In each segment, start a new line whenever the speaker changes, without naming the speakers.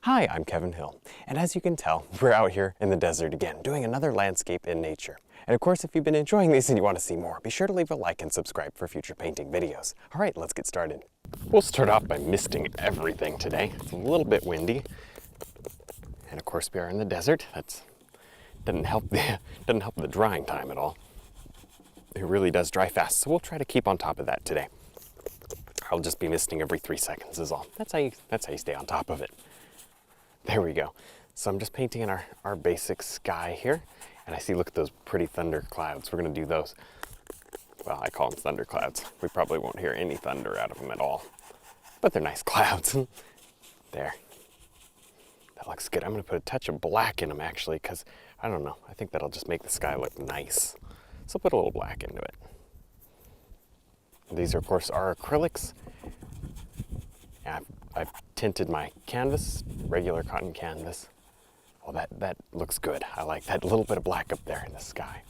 Hi, I'm Kevin Hill, and as you can tell, we're out here in the desert again, doing another landscape in nature. And of course, if you've been enjoying these and you want to see more, be sure to leave a like and subscribe for future painting videos. All right, let's get started. We'll start off by misting everything today. It's a little bit windy, and of course we are in the desert. That doesn't help the drying time at all. It really does dry fast, so we'll try to keep on top of that today. I'll just be misting every 3 seconds is all. That's how you stay on top of it. There we go. So I'm just painting in our basic sky here. And I see, look at those pretty thunder clouds. We're gonna do those. Well, I call them thunder clouds. We probably won't hear any thunder out of them at all. But they're nice clouds. There. That looks good. I'm gonna put a touch of black in them actually, because I don't know. I think that'll just make the sky look nice. So put a little black into it. These, of course, are acrylics. I've tinted my canvas, regular cotton canvas. Well, that looks good. I like that little bit of black up there in the sky.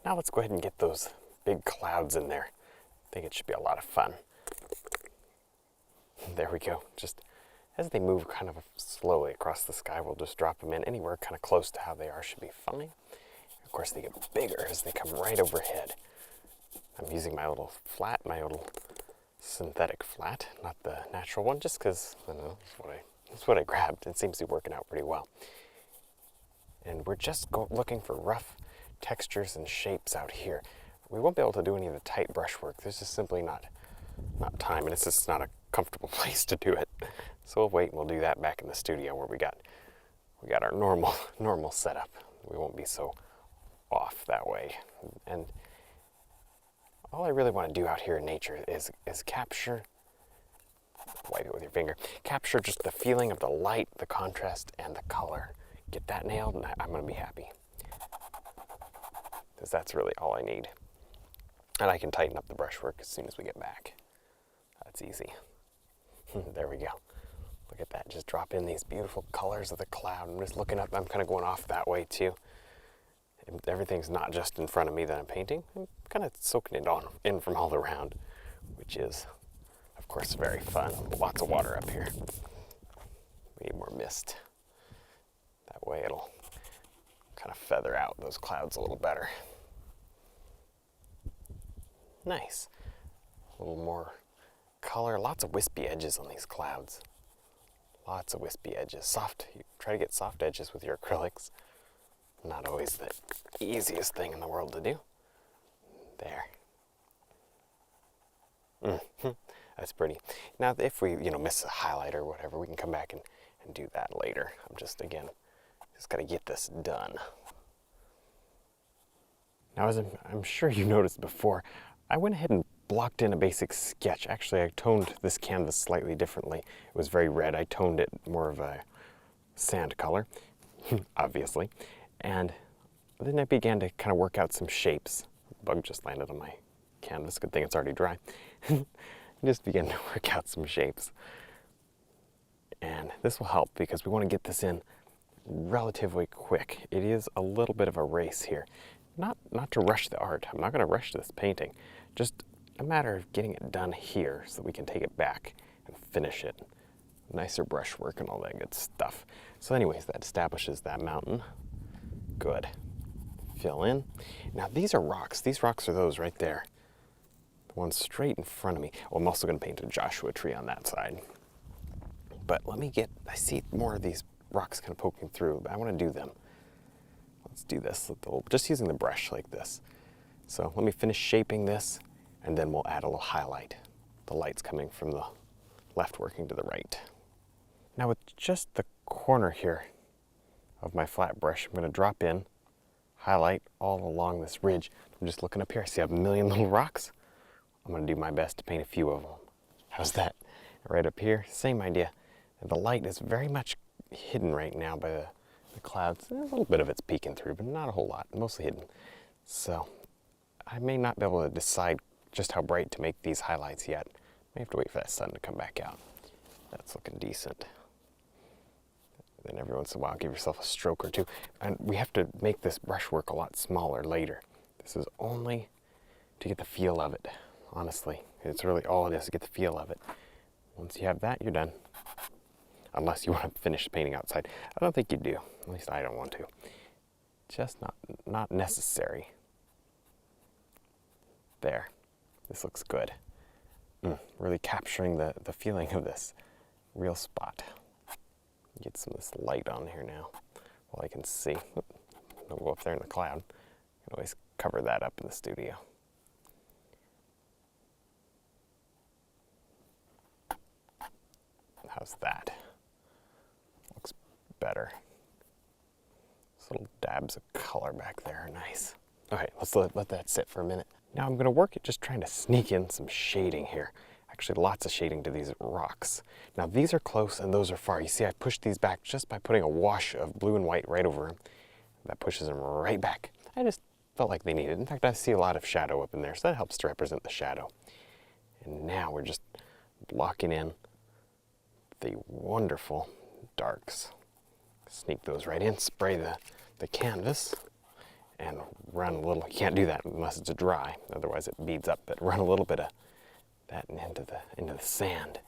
Now let's go ahead and get those big clouds in there. I think it should be a lot of fun. There we go. Just as they move kind of slowly across the sky, we'll just drop them in. Anywhere kind of close to how they are should be fine. Of course, they get bigger as they come right overhead. I'm using my little flat, my little synthetic flat, not the natural one, just because, I don't know, that's what I grabbed. It seems to be working out pretty well. And we're just looking for rough textures and shapes out here. We won't be able to do any of the tight brush work. There's just simply not time, and it's just not a comfortable place to do it. So we'll wait and we'll do that back in the studio where we got our normal setup. We won't be so off that way. And all I really want to do out here in nature is capture, wipe it with your finger, capture just the feeling of the light, the contrast, and the color. Get that nailed and I'm going to be happy. Because that's really all I need. And I can tighten up the brushwork as soon as we get back. That's easy. There we go. Look at that, just drop in these beautiful colors of the cloud. I'm just looking up, I'm kind of going off that way too. Everything's not just in front of me that I'm painting. I'm kind of soaking it in from all around, which is, of course, very fun. Lots of water up here. We need more mist. That way it'll kind of feather out those clouds a little better. Nice. A little more color. Lots of wispy edges on these clouds. Lots of wispy edges. Soft. You try to get soft edges with your acrylics. Not always the easiest thing in the world to do. There. That's pretty. Now, if we, miss a highlight or whatever, we can come back and do that later. I'm just got to get this done. Now, as I'm sure you noticed before, I went ahead and blocked in a basic sketch. Actually, I toned this canvas slightly differently. It was very red. I toned it more of a sand color, obviously. And then I began to kind of work out some shapes. The bug just landed on my canvas. Good thing it's already dry. Just began to work out some shapes. And this will help because we want to get this in relatively quick. It is a little bit of a race here. Not to rush the art. I'm not going to rush this painting. Just a matter of getting it done here so that we can take it back and finish it. Nicer brushwork and all that good stuff. So anyways, that establishes that mountain. Good. Fill in. Now these are rocks. These rocks are those right there. The ones straight in front of me. Oh, I'm also going to paint a Joshua tree on that side. But I see more of these rocks kind of poking through, but I want to do them. Let's do this. Just using the brush like this. So let me finish shaping this, and then we'll add a little highlight. The light's coming from the left working to the right. Now with just the corner here of my flat brush, I'm going to drop in, highlight all along this ridge. I'm just looking up here, I see a million little rocks. I'm going to do my best to paint a few of them. How's that? Right up here, same idea. The light is very much hidden right now by the clouds. A little bit of it's peeking through, but not a whole lot, mostly hidden. So I may not be able to decide just how bright to make these highlights yet. May have to wait for that sun to come back out. That's looking decent. Then every once in a while, give yourself a stroke or two. And we have to make this brushwork a lot smaller later. This is only to get the feel of it, honestly. It's really all it is to get the feel of it. Once you have that, you're done. unless you want to finish painting outside. I don't think you do, at least I don't want to. Just not necessary. There, this looks good. Really capturing the feeling of this real spot. Get some of this light on here now, while I can see. Don't go up there in the cloud. I can always cover that up in the studio. How's that? Looks better. Those little dabs of color back there are nice. Okay, let's let that sit for a minute. Now I'm going to work at just trying to sneak in some shading here. Actually, lots of shading to these rocks. Now these are close and those are far. You see, I pushed these back just by putting a wash of blue and white right over them. That pushes them right back. I just felt like they needed. In fact, I see a lot of shadow up in there, so that helps to represent the shadow. And now we're just blocking in the wonderful darks. Sneak those right in, spray the canvas, and run a little. You can't do that unless it's dry, otherwise it beads up, but run a little bit of that into the sand.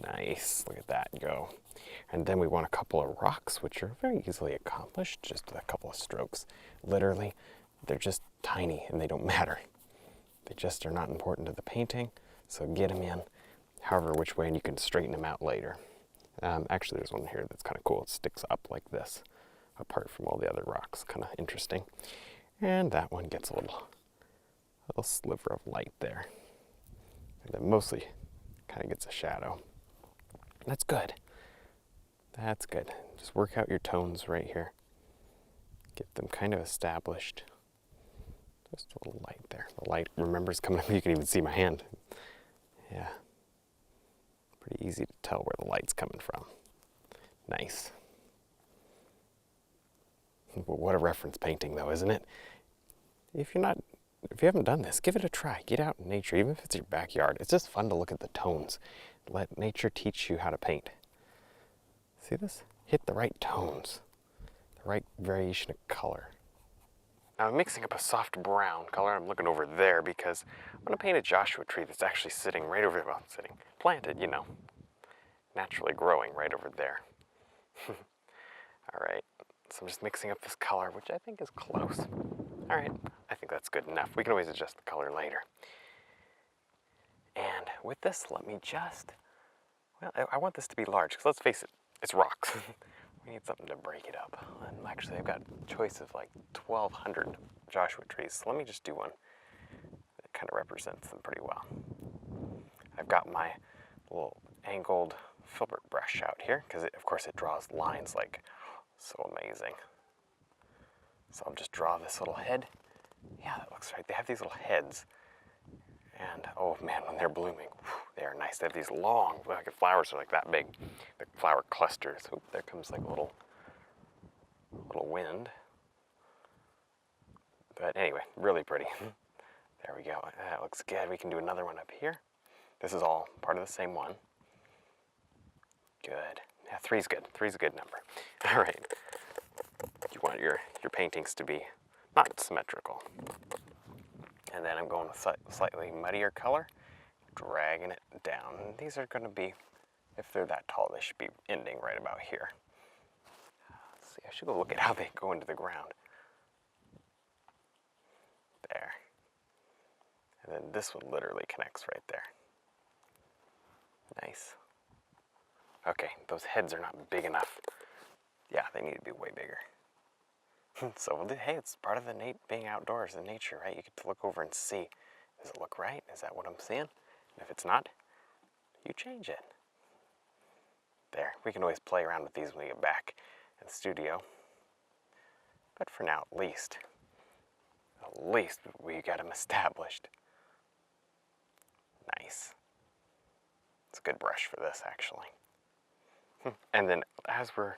Nice, look at that go. And then we want a couple of rocks, which are very easily accomplished, just a couple of strokes. Literally, they're just tiny and they don't matter. They just are not important to the painting, so get them in however which way, and you can straighten them out later. Actually, there's one here that's kind of cool. It sticks up like this, apart from all the other rocks. Kind of interesting. And that one gets a little sliver of light there. And then mostly kind of gets a shadow. That's good. That's good. Just work out your tones right here. Get them kind of established. Just a little light there. The light, remember, is coming up. You can even see my hand. Yeah. Pretty easy to tell where the light's coming from. Nice. What a reference painting, though, isn't it? If you haven't done this, give it a try. Get out in nature, even if it's your backyard. It's just fun to look at the tones. Let nature teach you how to paint. See this? Hit the right tones, the right variation of color. Now I'm mixing up a soft brown color. I'm looking over there because I'm going to paint a Joshua tree that's actually sitting right over here. Well, sitting, planted, you know, naturally growing right over there. All right, so I'm just mixing up this color, which I think is close. All right, I think that's good enough. We can always adjust the color later. And with this, let me just, well, I want this to be large, because let's face it, it's rocks. We need something to break it up. And actually, I've got a choice of like 1,200 Joshua trees. So let me just do one that kind of represents them pretty well. I've got my little angled filbert brush out here, because of course it draws lines like so amazing. So I'll just draw this little head. Yeah, that looks right. They have these little heads. And oh man, when they're blooming, they are nice. They have these long, like flowers are like that big, the flower clusters. Oop, there comes like a little wind. But anyway, really pretty. There we go. That looks good. We can do another one up here. This is all part of the same one. Good. Yeah, three's good. Three's a good number. All right. You want your paintings to be not symmetrical. And then I'm going with slightly muddier color, dragging it down. And these are going to be, if they're that tall, they should be ending right about here. Let's see, I should go look at how they go into the ground. There. And then this one literally connects right there. Nice. Okay, those heads are not big enough. Yeah, they need to be way bigger. So, hey, it's part of the being outdoors in nature, right? You get to look over and see, does it look right? Is that what I'm seeing? And if it's not, you change it. There, we can always play around with these when we get back in the studio. But for now, at least we got them established. Nice. It's a good brush for this, actually. And then as we're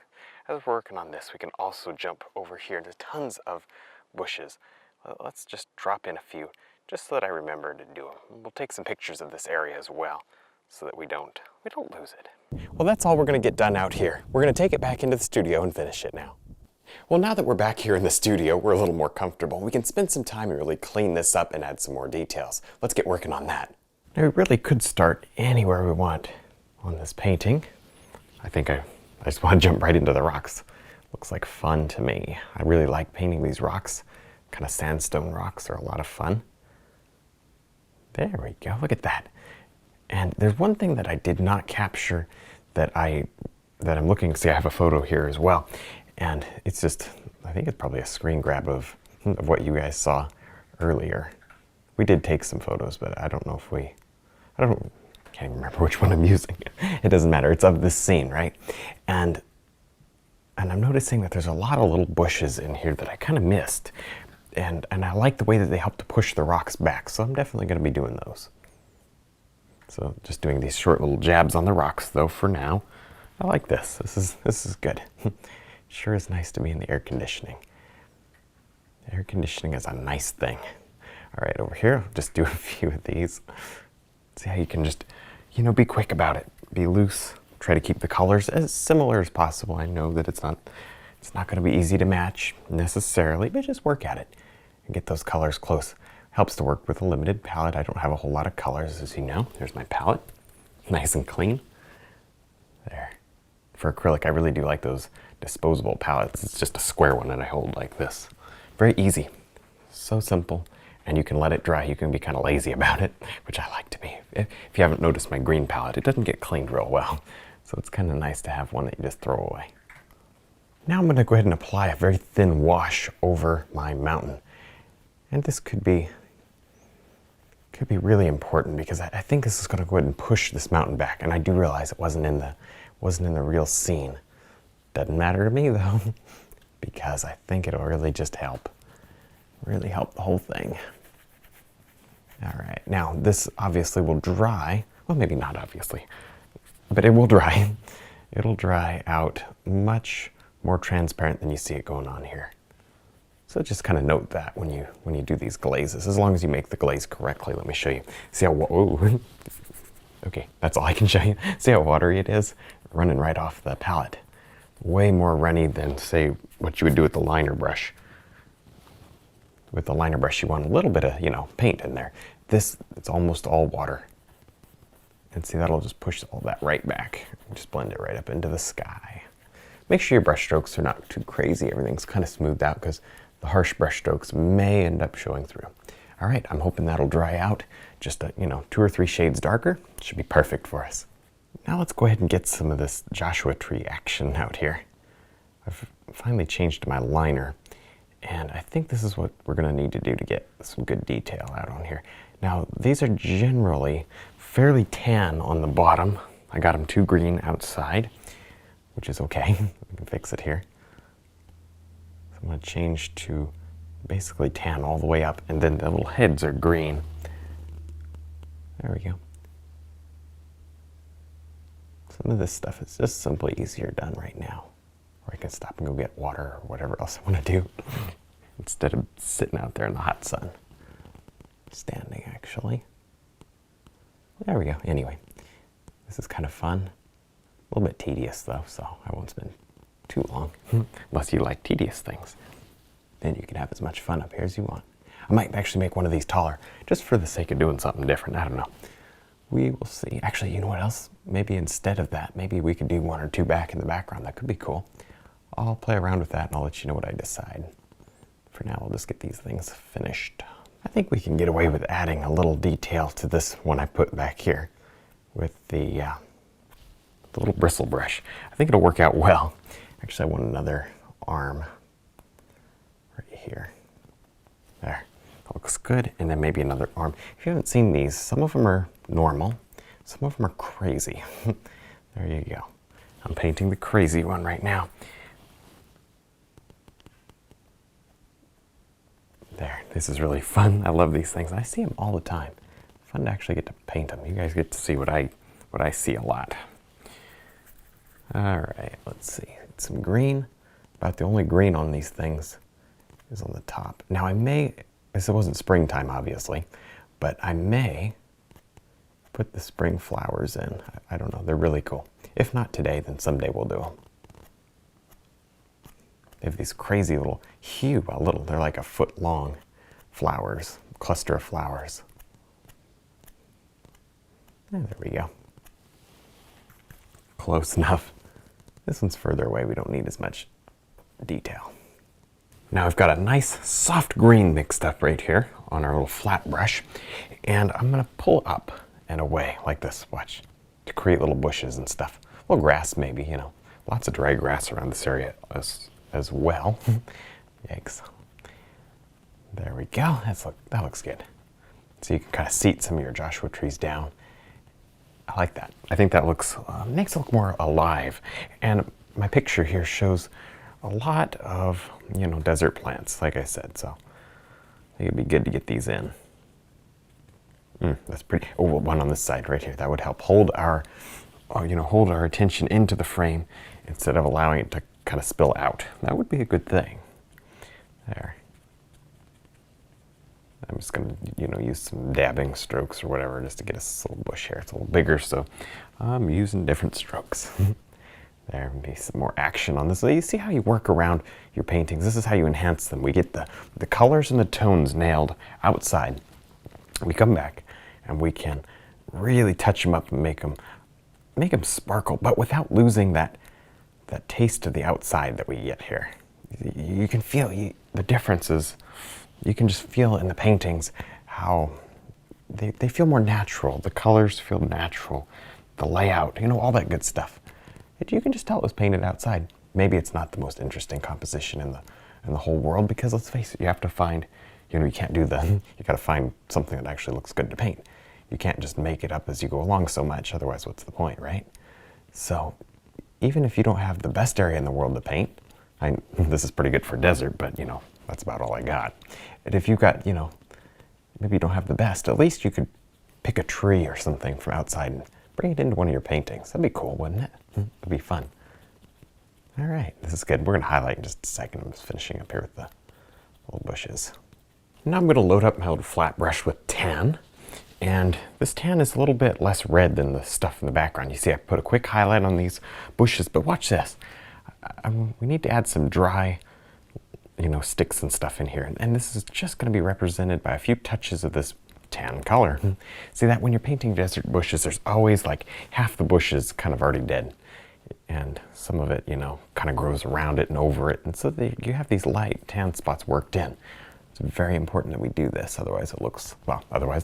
working on this, we can also jump over here. There's tons of bushes. Let's just drop in a few, just so that I remember to do them. We'll take some pictures of this area as well, so that we don't lose it. Well, that's all we're going to get done out here. We're going to take it back into the studio and finish it now. Well, now that we're back here in the studio, we're a little more comfortable. We can spend some time and really clean this up and add some more details. Let's get working on that. Now, we really could start anywhere we want. on this painting. I think I just want to jump right into the rocks. Looks like fun to me. I really like painting these rocks. Kind of sandstone rocks are a lot of fun. There we go, look at that. And there's one thing that I did not capture that I'm looking, see I have a photo here as well. And it's just, I think it's probably a screen grab of what you guys saw earlier. We did take some photos, but I don't know if can't even remember which one I'm using. It doesn't matter, it's of this scene, right? And I'm noticing that there's a lot of little bushes in here that I kind of missed. And I like the way that they help to push the rocks back, so I'm definitely going to be doing those. So just doing these short little jabs on the rocks though for now. I like this. This is good. Sure is nice to be in the air conditioning. Air conditioning is a nice thing. All right, over here, I'll just do a few of these. See how you can just, be quick about it. Be loose. Try to keep the colors as similar as possible. I know that it's not going to be easy to match necessarily, but just work at it and get those colors close. Helps to work with a limited palette. I don't have a whole lot of colors, as you know. There's my palette, nice and clean. There. For acrylic, I really do like those disposable palettes. It's just a square one that I hold like this. Very easy, so simple, and you can let it dry. You can be kind of lazy about it, which I like to be. If you haven't noticed my green palette, it doesn't get cleaned real well, so it's kind of nice to have one that you just throw away. Now I'm going to go ahead and apply a very thin wash over my mountain, and this could be really important because I think this is going to go ahead and push this mountain back, and I do realize it wasn't in the real scene. Doesn't matter to me though, because I think it'll really just help the whole thing. All right, now this obviously will dry. Well, maybe not obviously, but it will dry. It'll dry out much more transparent than you see it going on here. So just kind of note that when you do these glazes, as long as you make the glaze correctly. Let me show you. See how, whoa. Okay, that's all I can show you. See how watery it is? Running right off the palette. Way more runny than, say, what you would do with the liner brush. With the liner brush, you want a little bit of, paint in there. This, it's almost all water. And see, that'll just push all that right back. Just blend it right up into the sky. Make sure your brush strokes are not too crazy. Everything's kind of smoothed out because the harsh brush strokes may end up showing through. All right, I'm hoping that'll dry out just, 2 or 3 shades darker. Should be perfect for us. Now let's go ahead and get some of this Joshua Tree action out here. I've finally changed my liner, and I think this is what we're going to need to do to get some good detail out on here. Now, these are generally fairly tan on the bottom. I got them too green outside, which is okay. We can fix it here. So I'm going to change to basically tan all the way up, and then the little heads are green. There we go. Some of this stuff is just simply easier done right now. Or I can stop and go get water or whatever else I want to do instead of sitting out there in the hot sun. Standing, actually. There we go. Anyway, this is kind of fun. A little bit tedious though, so I won't spend too long. Unless you like tedious things. Then you can have as much fun up here as you want. I might actually make one of these taller, just for the sake of doing something different. I don't know. We will see. Actually, you know what else? Maybe instead of that, maybe we could do 1 or 2 back in the background. That could be cool. I'll play around with that and I'll let you know what I decide. For now, we'll just get these things finished. I think we can get away with adding a little detail to this one I put back here with the little bristle brush. I think it'll work out well. Actually, I want another arm right here. There. That looks good. And then maybe another arm. If you haven't seen these, some of them are normal. Some of them are crazy. There you go. I'm painting the crazy one right now. There. This is really fun. I love these things. I see them all the time. Fun to actually get to paint them. You guys get to see what I see a lot. All right, let's see. Some green. About the only green on these things is on the top. Now I may, this wasn't springtime obviously, but I may put the spring flowers in. I don't know, they're really cool. If not today, then someday we'll do them. They have these crazy little, they're like a foot long flowers, cluster of flowers. And there we go. close enough. This one's further away. We don't need as much detail. Now I've got a nice soft green mixed up right here on our little flat brush. And I'm going to pull up and away like this, watch, to create little bushes and stuff. A little grass maybe, you know. Lots of dry grass around this area as well. Yikes. There we go. That looks good. So you can kind of seat some of your Joshua trees down. I like that. I think that makes it look more alive. And my picture here shows a lot of, you know, desert plants, like I said. So I think it'd be good to get these in. That's pretty. Oh, one on this side right here. That would help hold our, hold our attention into the frame instead of allowing it to kind of spill out. That would be a good thing. There. I'm just going to, use some dabbing strokes or whatever just to get us a little bush here. It's a little bigger, so I'm using different strokes. There, maybe some more action on this. So you see how you work around your paintings. This is how you enhance them. We get the colors and the tones nailed outside. We come back and we can really touch them up and make them sparkle, but without losing that taste of the outside that we get here. You can feel the differences. You can just feel in the paintings how they feel more natural. The colors feel natural. The layout, all that good stuff. You can just tell it was painted outside. Maybe it's not the most interesting composition in the whole world, because let's face it, you have to find, you can't do you got to find something that actually looks good to paint. You can't just make it up as you go along so much, otherwise what's the point, right? So even if you don't have the best area in the world to paint, this is pretty good for desert, but that's about all I got. And if you've got, maybe you don't have the best, at least you could pick a tree or something from outside and bring it into one of your paintings. That'd be cool, wouldn't it? It'd be fun. All right, this is good. We're gonna highlight in just a second. I'm just finishing up here with the little bushes. Now I'm gonna load up my little flat brush with tan. And this tan is a little bit less red than the stuff in the background. You see I put a quick highlight on these bushes, but watch this. We need to add some dry, sticks and stuff in here. And this is just gonna be represented by a few touches of this tan color. See that when you're painting desert bushes, there's always like half the bush is kind of already dead. And some of it, kind of grows around it and over it. And so you have these light tan spots worked in. It's very important that we do this, otherwise it looks,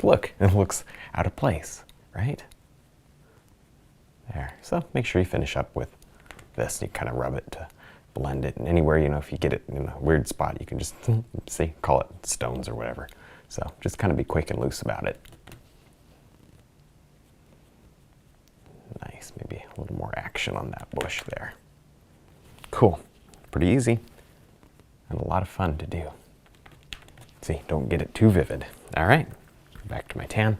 look, it looks out of place, right? There, so make sure you finish up with this. You kind of rub it to blend it. And anywhere, if you get it in a weird spot, you can just, call it stones or whatever. So just kind of be quick and loose about it. Nice, maybe a little more action on that bush there. Cool, pretty easy and a lot of fun to do. See, don't get it too vivid. All right, back to my tan,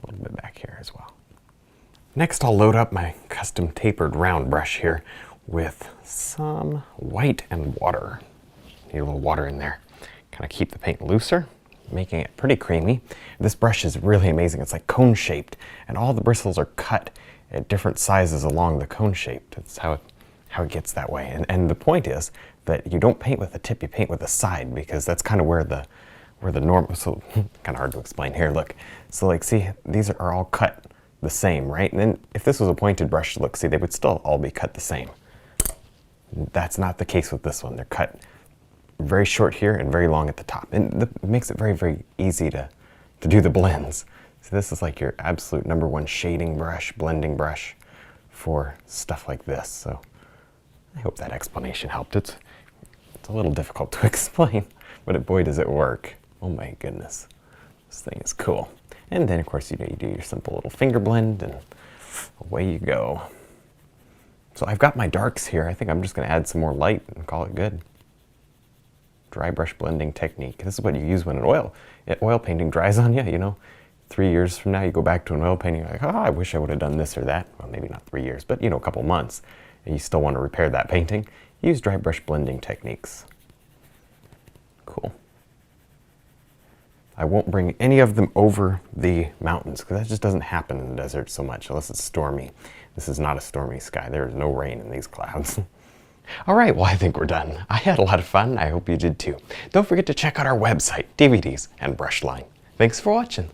a little bit back here as well. Next, I'll load up my custom tapered round brush here with some white and water. Need a little water in there. Kind of keep the paint looser, making it pretty creamy. This brush is really amazing. It's like cone shaped, and all the bristles are cut at different sizes along the cone shape. That's how it gets that way. And the point is that you don't paint with the tip, you paint with the side, because that's kind of where the normal, so kind of hard to explain here, look. So like, see, these are all cut the same, right? And then if this was a pointed brush, look, see, they would still all be cut the same. That's not the case with this one. They're cut very short here and very long at the top. And it makes it very, very easy to do the blends. So this is like your absolute #1 shading brush, blending brush for stuff like this. So I hope that explanation helped. It's a little difficult to explain, but boy, does it work. Oh my goodness, this thing is cool. And then of course, you do your simple little finger blend and away you go. So I've got my darks here. I think I'm just gonna add some more light and call it good. Dry brush blending technique. This is what you use when an oil painting dries on you, 3 years from now, you go back to an oil painting, you're like, oh, I wish I would have done this or that. Well, maybe not 3 years, but a couple months, and you still want to repair that painting. Use dry brush blending techniques. Cool. I won't bring any of them over the mountains, because that just doesn't happen in the desert so much, unless it's stormy. This is not a stormy sky. There is no rain in these clouds. All right, well, I think we're done. I had a lot of fun. I hope you did too. Don't forget to check out our website, DVDs, and brush line. Thanks for watching.